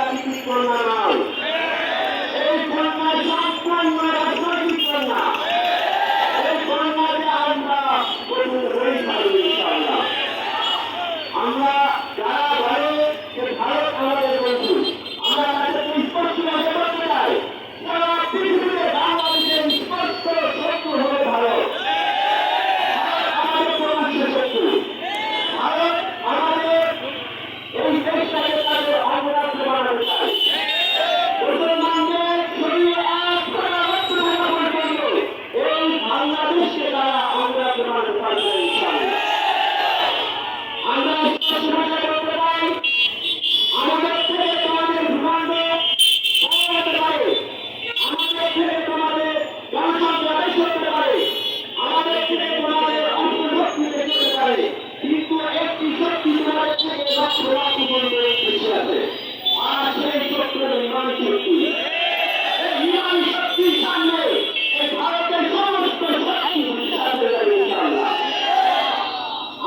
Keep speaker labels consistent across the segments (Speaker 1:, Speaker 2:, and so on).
Speaker 1: রাজনীতি কন্যা নয়, এই কন্যা সম্পূর্ণ রাজনৈতিক কন্যা। এই কন্যাকে আমরা হয়ে থাকবো ইনশাআল্লাহ। আমরা যারা বলে যে ভারত আমাদের বন্ধু, আমরা তাদেরকে স্পষ্টভাবে বলতে চাই, সারা পৃথিবীতে বাংলাদেশের স্পষ্ট শত্রু হলো ভারত। আমাদের প্রকাশ্য শত্রু ভারত। আমাদের এই দেশটাকে তাদের অপরাধ বানাতে চায়। মুসলমানদের শরীরে এক ফোঁটা রক্ত থাকা পর্যন্ত এই বাংলাদেশকে তারা অপরাধ বানাতে পারবে ইনশাআল্লাহ। আমরা স্পষ্ট ভাষায় বলতে পারি, আমাদের থেকে তোমাদের ভূখণ্ড হতে পারে, আমাদের থেকে তোমাদের জনসংখ্যা বেশি হতে পারে, আমাদের থেকে তোমাদের অর্থশক্তি বেশি হতে পারে, কিন্তু একটি শক্তি তোমাদের থেকে লক্ষ লক্ষ গুণ বেশি আছে, আর সেই শক্তি হল ইমান শক্তি। এই ইমান শক্তির সামনে এই ভারতের সমস্ত শক্তি বিশ্বাস হয়ে যাবে ইনশাআল্লাহ।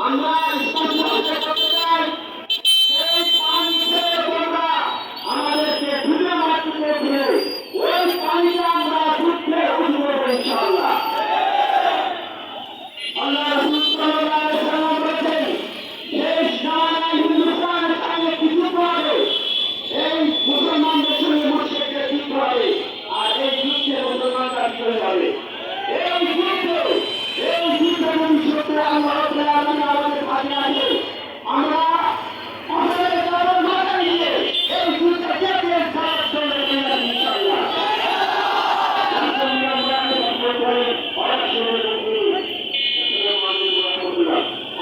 Speaker 1: আমরা স্পষ্ট ভাষায় বলতে চাই, সেই পানি ছেড়ে তোমরা আমাদেরকে ডুবে মারতে চেয়েছিলে, ওই পানিতে আমরা যুদ্ধে উঠবো ইনশাআল্লাহ। আল্লাহ রাসূল সাল্লাল্লাহু আলাইহি ওয়াসাল্লাম বলেছেন, শেষ জামানায় হিন্দুস্তানের সঙ্গে যুদ্ধ হবে, এই মুসলমানদের সঙ্গে মুশরিকদের যুদ্ধ হবে, আর এই যুদ্ধে মুসলমানরা বিজয়ী হবে। এই যুদ্ধ ভবিষ্যতে আল্লাহ রাব্বুল আলামিন আমাদের ভাগে আছে। আমরা আমাদের কারণ মাথা নিয়ে এই যুদ্ধে জেতে সারা জন্য ইনশাআল্লাহ।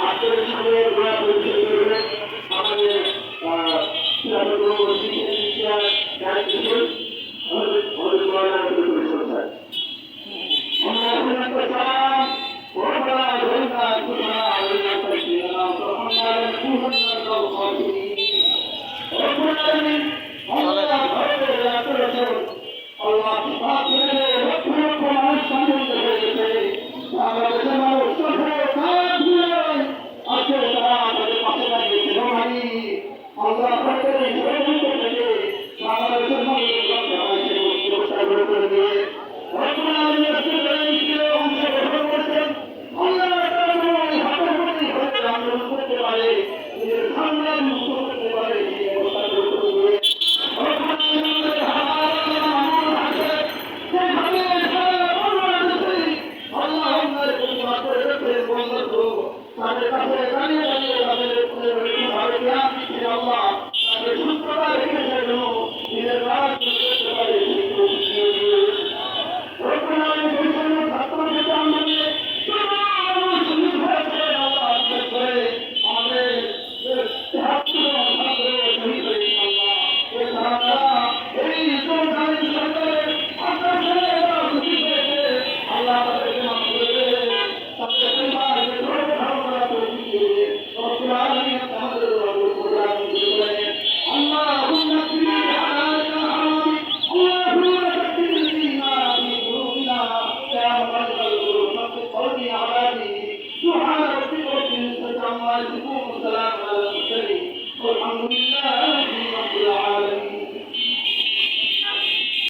Speaker 1: আপনাদের সামনে পরিচয় করবেন আমাদের আমরা